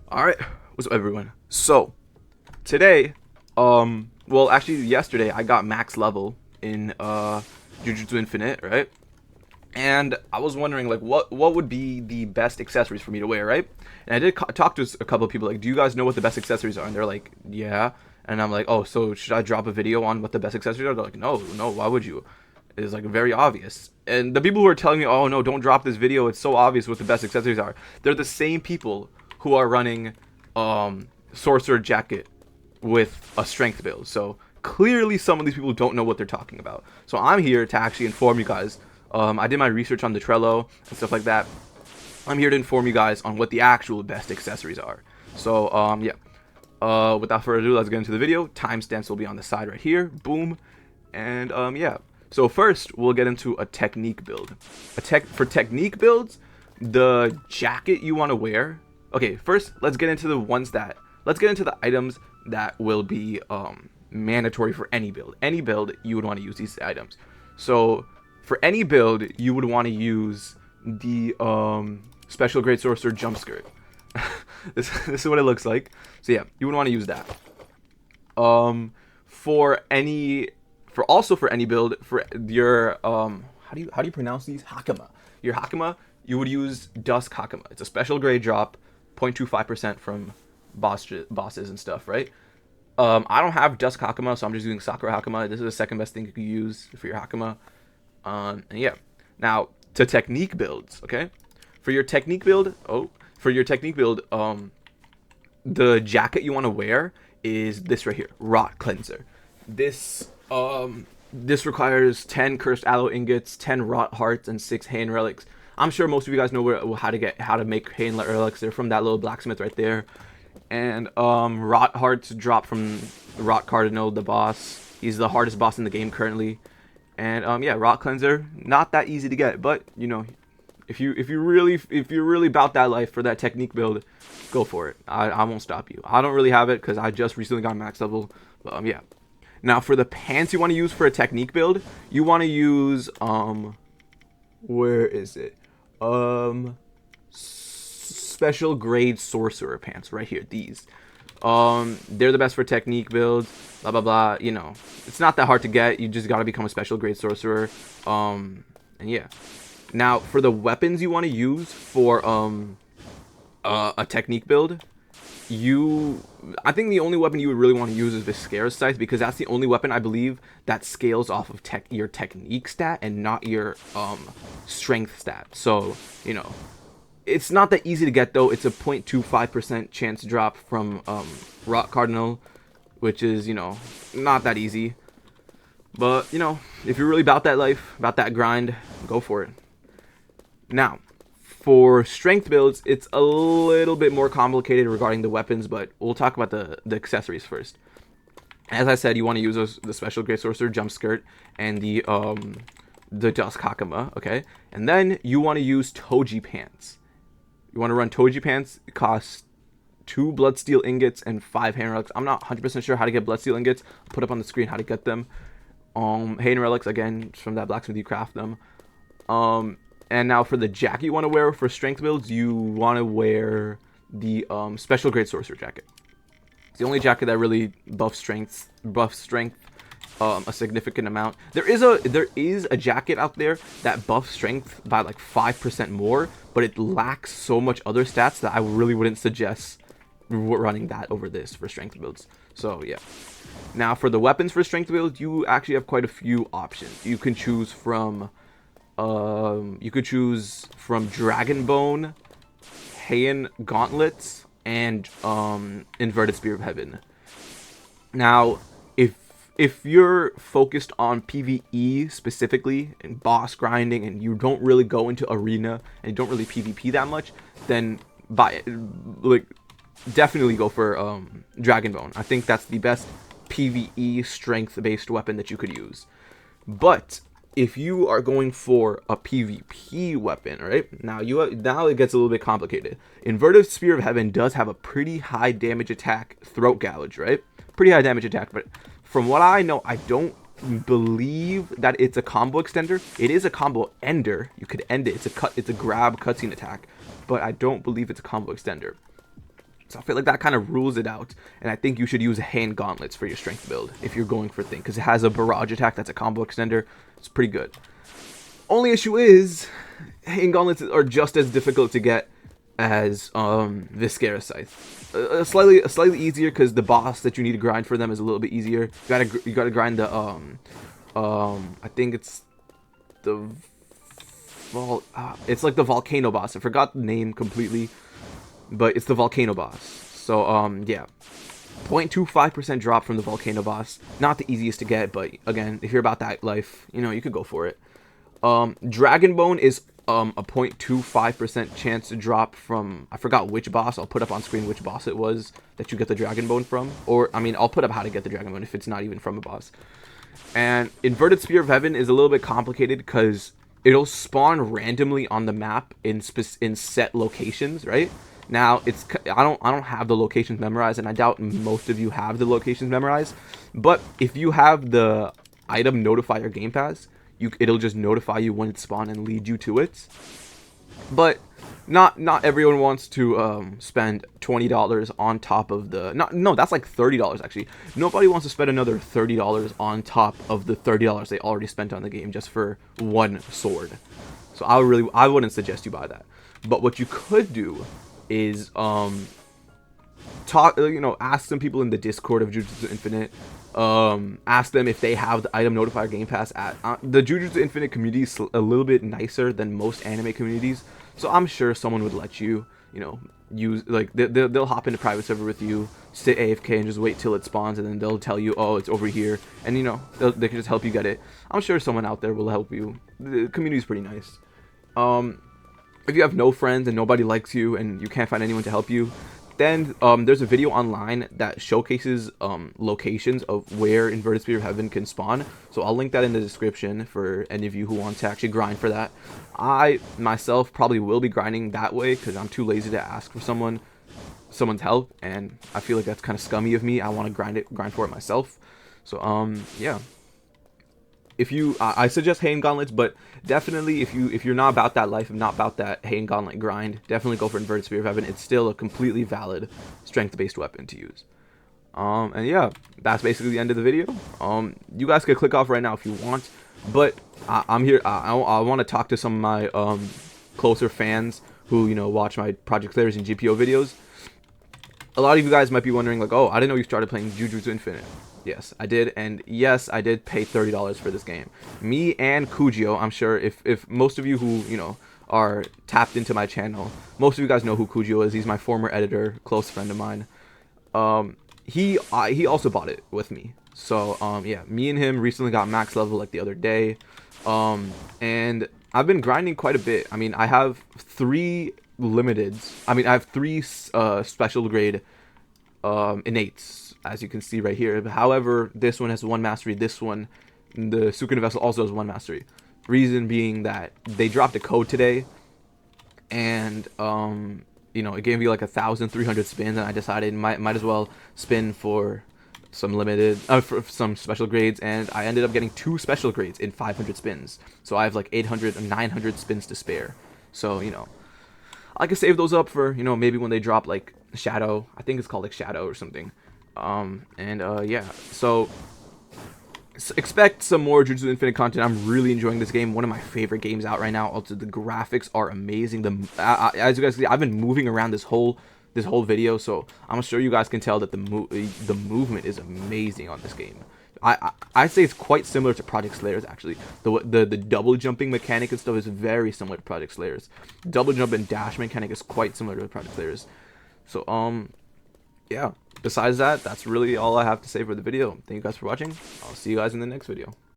Alright, what's up everyone? So, today, well actually yesterday I got max level in JUJUTSU Infinite, right? And I was wondering like what would be the best accessories for me to wear, right? And I did talk to a couple of people like, do you guys know what the best accessories are? And they're like, yeah. And I'm like, oh, so should I drop a video on what the best accessories are? They're like, no, why would you? It's like very obvious. And the people who are telling me, oh no, don't drop this video, it's so obvious what the best accessories are, they're the same people who are running sorcerer jacket with a strength build. So clearly some of these people don't know what they're talking about. So I'm here to actually inform you guys. I did my research on the Trello and stuff like that. I'm here to inform you guys on what the actual best accessories are. So yeah. Without further ado, let's get into the video. Timestamps will be on the side right here. Boom. And yeah. So first, we'll get into a technique build. For technique builds, the jacket you want to wear. Okay, first let's get into the items that will be mandatory for any build. Any build you would want to use these items. So for any build, you would want to use the special great sorcerer jump skirt. this is what it looks like. So yeah, you would want to use that. For any build for your how do you pronounce these? Hakama. Your Hakama, you would use Dusk Hakama. It's a special grade drop, 0.25% from bosses and stuff, right? I don't have Dusk Hakama, so I'm just using Sakura Hakama. This is the second best thing you could use for your Hakama. And yeah. Now to technique builds, okay? For your technique build, the jacket you want to wear is this right here, Rot Cleanser. This requires 10 cursed aloe ingots, 10 rot hearts, and 6 Hain relics. I'm sure most of you guys know how to make Hain relics. They're from that little blacksmith right there. And rot hearts drop from Rot Cardinal, the boss. He's the hardest boss in the game currently. And yeah, Rot Cleanser, not that easy to get, but you know, if you're really about that life for that technique build, go for it. I won't stop you. I don't really have it because I just recently got max level. But yeah. Now for the pants you want to use for a technique build, you want to use where is it? Special grade sorcerer pants right here. These. They're the best for technique builds. Blah blah blah. You know, it's not that hard to get. You just gotta become a special grade sorcerer. And yeah. Now for the weapons you want to use for a technique build, I think the only weapon you would really want to use is Viscera's Scythe, because that's the only weapon I believe that scales off of your technique stat and not your strength stat. So you know, it's not that easy to get though. It's a 0.25% chance drop from Rot Cardinal, which is, you know, not that easy. But you know, if you're really about that life, about that grind, go for it. Now, for strength builds, it's a little bit more complicated regarding the weapons, but we'll talk about the accessories first. As I said, you want to use the special great sorcerer jump skirt and the Dusk Hakama, okay? And then you want to use Toji pants. You want to run Toji pants. It costs 2 bloodsteel ingots and 5 Hain relics. I'm not 100% sure how to get bloodsteel ingots. I'll put up on the screen how to get them. Hain relics, again, from that blacksmith you craft them. And now for the jacket you want to wear for strength builds, you want to wear the special grade sorcerer jacket. It's the only jacket that really buffs strength a significant amount. There is a jacket out there that buffs strength by like 5% more, but it lacks so much other stats that I really wouldn't suggest running that over this for strength builds. So yeah. Now for the weapons for strength builds, you actually have quite a few options. You can choose from Dragon Bone, Hain gauntlets, and inverted spear of heaven. Now, if you're focused on PvE specifically and boss grinding, and you don't really go into arena and you don't really PvP that much, then definitely go for Dragon Bone. I think that's the best PvE strength based weapon that you could use. But if you are going for a PvP weapon, right? Now it gets a little bit complicated. Inverted Spear of Heaven does have a pretty high damage attack throat gouge, right? Pretty high damage attack, but from what I know, I don't believe that it's a combo extender. It is a combo ender. You could end it. It's a grab cutscene attack, but I don't believe it's a combo extender. So I feel like that kind of rules it out, and I think you should use hand gauntlets for your strength build if you're going for thing, because it has a barrage attack that's a combo extender. It's pretty good. Only issue is, hand gauntlets are just as difficult to get as Viscera Scythe. Slightly easier because the boss that you need to grind for them is a little bit easier. You gotta grind the I think it's the it's like the volcano boss. I forgot the name completely, but it's the volcano boss. So yeah, 0.25% drop from the volcano boss. Not the easiest to get, but again, if you're about that life, you know, you could go for it. Dragon Bone is a 0.25% chance to drop from, I forgot which boss. I'll put up on screen which boss it was that you get the Dragon Bone from. Or, I mean, I'll put up how to get the Dragon Bone if it's not even from a boss. And Inverted Spear of Heaven is a little bit complicated because it'll spawn randomly on the map in set locations, right? Now, I don't have the locations memorized, and I doubt most of you have the locations memorized. But if you have the item notifier Game Pass, it'll just notify you when it spawned and lead you to it. But not everyone wants to spend $20 on top of the no, that's like $30 actually. Nobody wants to spend another $30 on top of the $30 they already spent on the game just for one sword. So I wouldn't suggest you buy that. But what you could do is ask some people in the Discord of Jujutsu Infinite. Ask them if they have the item notifier Game Pass at the Jujutsu Infinite community is a little bit nicer than most anime communities, so I'm sure someone would let you, use, like, they'll hop into private server with you, sit AFK and just wait till it spawns, and then they'll tell you, oh, it's over here, and they can just help you get it. I'm sure someone out there will help you. The community is pretty nice. If you have no friends and nobody likes you and you can't find anyone to help you, then there's a video online that showcases locations of where Inverted Spear of Heaven can spawn. So I'll link that in the description for any of you who want to actually grind for that. I myself probably will be grinding that way because I'm too lazy to ask for someone's help, and I feel like that's kind of scummy of me. I want to grind for it myself. So yeah. I suggest hand gauntlets, but definitely if you're not about that life, not about that hand gauntlet grind, definitely go for Inverted Spear of Heaven. It's still a completely valid strength-based weapon to use. And yeah, that's basically the end of the video. You guys could click off right now if you want, but I'm here. I want to talk to some of my closer fans who watch my Project Slayers and GPO videos. A lot of you guys might be wondering, like, oh, I didn't know you started playing Jujutsu Infinite. Yes, I did, and yes, I did pay $30 for this game. Me and Kujio, I'm sure if most of you who, are tapped into my channel, most of you guys know who Kujio is. He's my former editor, close friend of mine. He also bought it with me. So, yeah, me and him recently got max level, like, the other day. And I've been grinding quite a bit. I mean, I have 3 limiteds. I mean, I have 3 special grade innates, as you can see right here. However, this one has 1 mastery. This one, the Sukuna Vessel, also has 1 mastery. Reason being that they dropped a code today, and it gave me like 1,300 spins, and I decided might as well spin for some limited, for some special grades, and I ended up getting 2 special grades in 500 spins. So I have like 800 or 900 spins to spare. So I could save those up for maybe when they drop like Shadow. I think it's called like Shadow or something. Yeah, so expect some more Jujutsu Infinite content. I'm really enjoying this game. One of my favorite games out right now. Also, the graphics are amazing. As you guys see, I've been moving around this whole video, so I'm sure you guys can tell that the movement is amazing on this game. I'd say it's quite similar to Project Slayers, actually. The double jumping mechanic and stuff is very similar to Project Slayers. Double jump and dash mechanic is quite similar to Project Slayers. So yeah, besides that, that's really all I have to say for the video. Thank you guys for watching. I'll see you guys in the next video.